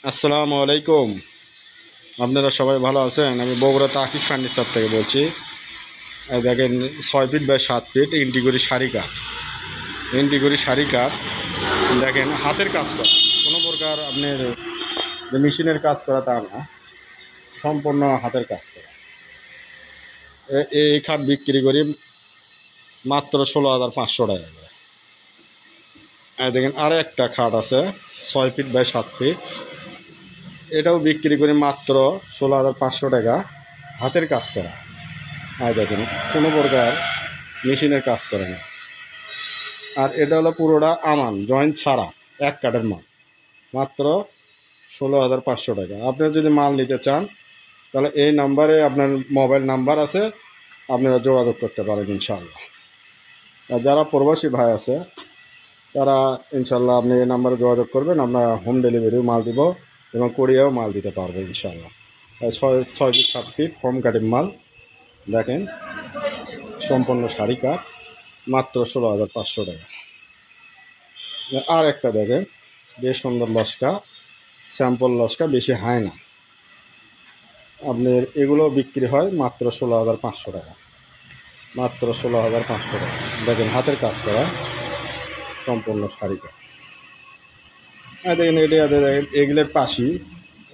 আসসালামু আলাইকুম। আপনারা সবাই ভালো আছেন? আমি বগুড়া তাকিব ফার্নিচার থেকে বলছি। দেখেন 6 ফিট বাই 7 ফিট ইন্টিগুরি শাড়ি কাঠ। দেখেন হাতের কাজ করা, কোনো প্রকার আপনার যে মেশিনের কাজ করা তা না, সম্পূর্ণ হাতের কাজ করা। এই খাট বিক্রি করি মাত্র 16,500 টাকা করে। দেখেন আরও একটা খাট আছে 6 ফিট বাই 7 ফিট, এটাও বিক্রি করি মাত্র 16,500 টাকা, হাতের কাজ করা। দেখেন কোনো প্রকার মেশিনের কাজ করে না। আর এটা হলো পুরোটা আমান জয়েন্ট ছাড়া, এক কাঠের মাল, মাত্র 16,500 টাকা। আপনারা যদি মাল নিতে চান তাহলে এই নাম্বারে আপনার মোবাইল নাম্বার আছে, আপনারা যোগাযোগ করতে পারেন ইনশাআল্লাহ। আর যারা প্রবাসী ভাই আছে তারা ইনশাআল্লাহ আপনি এই নাম্বারে যোগাযোগ করবেন, আমরা হোম ডেলিভারিও মাল দিব এবং কোরিয়াও মাল দিতে পারবো ইনশাআল্লাহ। 6 ফিট 7 ফিট হোম কাটিং মাল। দেখেন সম্পূর্ণ শাড়ি কাঠ, মাত্র 16,500 টাকা। আর একটা দেখেন বেশ সুন্দর লস্কা, স্যাম্পল লস্কা, বেশি হাই না। আপনার এগুলো বিক্রি হয় মাত্র 16,500 টাকা, মাত্র 16,500 টাকা। দেখেন হাতের কাজ করা সম্পূর্ণ শাড়ি কাঠ। দেখেন এটা দেখেন এগুলোর পাশি,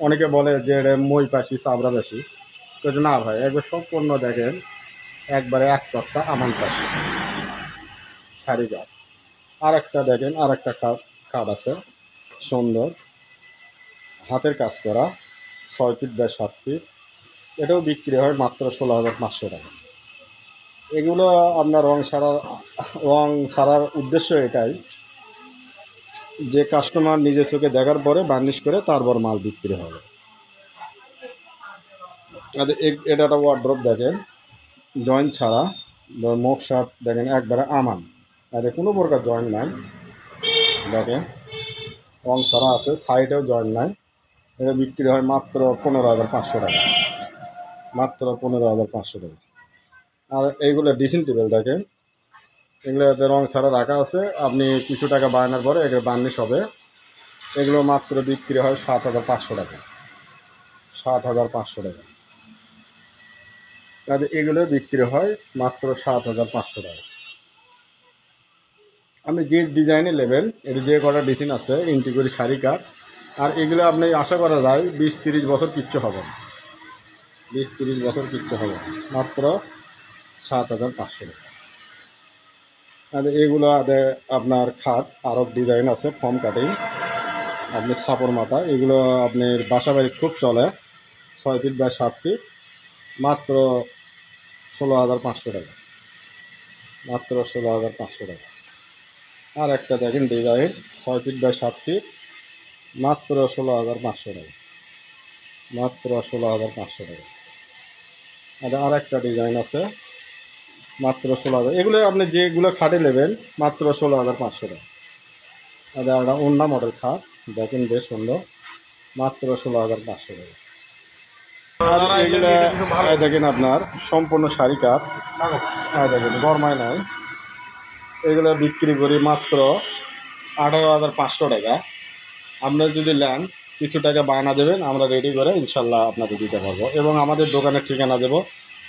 অনেকে বলে যে এটা মই পাশি, চাবড়া পাশি, কিন্তু না ভাই, একবার সম্পূর্ণ দেখেন একবারে এক তক্তা আমান পাশি শাড়ি কাঠ। আর একটা দেখেন আর একটা কাঠ আছে সুন্দর হাতের কাজ করা 6 ফিট বাই 7 ফিট, এটাও বিক্রি হয় মাত্র 16,500 টাকা। এগুলো আপনার রং ছাড়ার উদ্দেশ্য এটাই যে কাস্টমার নিজে চোখে দেখার পরে বার্নিশ করে তারপর মাল বিক্রি হবে। এটা একটা ওয়ার্ড্রপ দেখেন জয়েন্ট ছাড়া, মুখ শার্ট দেখেন একবারে আমান, এতে কোনো প্রকার জয়েন্ট নাই। দেখেন রং ছাড়া আছে, সাইডেও জয়েন্ট নাই। এটা বিক্রি হয় মাত্র 15,500 টাকা, মাত্র 15,500 টাকা। আর এইগুলো ড্রেসিং টেবিল দেখেন, এগুলোতে রং ছাড়া রাখা আছে, আপনি কিছু টাকা বানানোর পরে এগুলো বার্নিশ হবে। এগুলো মাত্র বিক্রি হয় 7,500 টাকা, 7,500 টাকা। এগুলো বিক্রি হয় মাত্র 7,500 টাকা। আপনি যে ডিজাইনে নেবেন, এর যে কটা ডিজাইন আছে ইন্টিগুরি শাড়ি কাঠ। আর এগুলো আপনি আশা করা যায় 20-30 বছর কিচ্ছু হবে না, 20-30 বছর কিচ্ছু হবে না, মাত্র 7,500 টাকা। আর এগুলো আপনার খাট আরও ডিজাইন আছে ফর্ম কাটিং, আপনি ছাপর মাথা, এগুলো আপনার বাসা বাড়ি খুব চলে। 6 ফিট বাই 7 ফিট, মাত্র 16,500 টাকা, মাত্র 16,500 টাকা। আর একটা দেখেন ডিজাইন 6 ফিট বাই 7 ফিট, মাত্র 16,500 টাকা, মাত্র 16,500 টাকা। আর একটা ডিজাইন আছে মাত্র 16,000। এগুলো আপনি যেগুলো খাটে নেবেন মাত্র 16,500 টাকা। আর একটা অন্য মডেল খাট দেখেন বেশ সুন্দর, মাত্র 16,500 টাকা। আর এগুলো দেখেন আপনার সম্পূর্ণ শাড়ি কাঠ, দেখেন গরমায় নাই। এগুলো বিক্রি করি মাত্র 18,500 টাকা। আপনার যদি নেন কিছু টাকা বায়না দেবেন, আমরা রেডি করে ইনশাল্লাহ আপনাকে দিতে পারবো এবং আমাদের দোকানের ঠিকানা দেবো,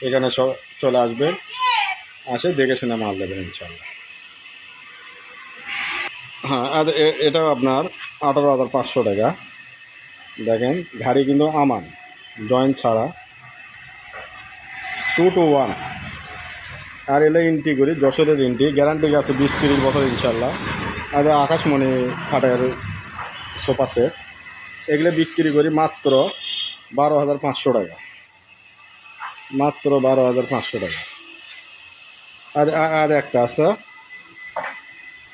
এখানে চলে আসবেন, আসে দেখে শুনে মাল দেবেন ইনশাল্লাহ। হ্যাঁ, আর এটাও আপনার 18,500 টাকা। দেখেন ঘাড়ি কিন্তু আমান জয়েন্ট ছাড়া, 2 to 1। আর এলে ইন্টি করি যশোরের ইন্টি, গ্যারান্টি আছে 20-30 বছর ইনশাল্লাহ। আর আকাশমণি খাটের সোফা সেট, এগুলো বিক্রি করি মাত্র 12,500 টাকা, মাত্র 12,500 টাকা। আর একটা আছে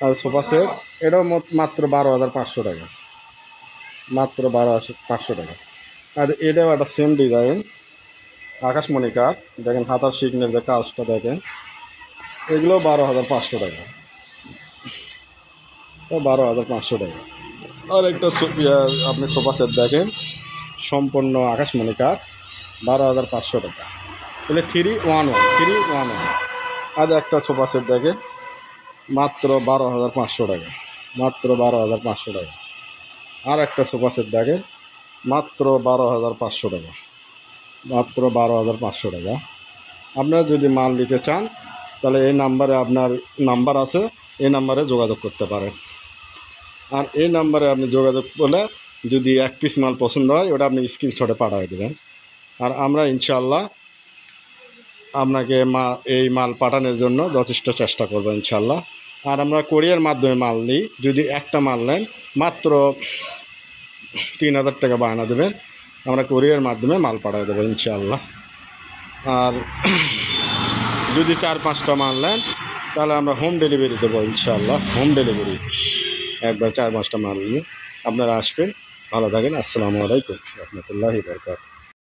আর সোফা সেট, এটাও মাত্র 12,500 টাকা, মাত্র 12,500 টাকা। আর এটাও একটা সেম ডিজাইন আকাশমণি কাঠ, দেখেন হাতার শিকনের যে কাজটা দেখেন, এগুলো 12,500 টাকা, 12,500 টাকা। আর একটা আপনি সোফা সেট দেখেন সম্পূর্ণ আকাশমণি কাঠ, 12,500 টাকা। তাহলে 311। আর একটা সোফা সেট দেখেন মাত্র 12,500 টাকা, মাত্র 12,500 টাকা। আর একটা সোফা সেট দেখেন মাত্র 12,500 টাকা, মাত্র 12,500 টাকা। আপনারা যদি মাল নিতে চান তাহলে এই নাম্বারে আপনার নাম্বার আছে, এই নাম্বারে যোগাযোগ করতে পারেন। আর এই নাম্বারে আপনি যোগাযোগ করলে যদি 1 পিস মাল পছন্দ হয় ওটা আপনি স্ক্রিনশটে পাঠিয়ে দেবেন। আর আমরা ইনশাআল্লাহ আপনাকে এই মাল পাঠানোর জন্য যথেষ্ট চেষ্টা করবো ইনশাআল্লাহ। আর আমরা কোরিয়ার মাধ্যমে মাল নিই, যদি একটা মাল নেন মাত্র 3,000 টাকা বায়না দেবেন, আমরা কোরিয়ার মাধ্যমে মাল পাঠিয়ে দেবো ইনশাআল্লাহ। আর যদি 4-5টা মাল নেন তাহলে আমরা হোম ডেলিভারি দেবো ইনশাআল্লাহ, হোম ডেলিভারি। একবার 4-5টা মাল নিয়ে আপনারা আসবেন। ভালো থাকেন। আসসালামু আলাইকুম রহমতুল্লাহি ওয়া বারাকাতুহু।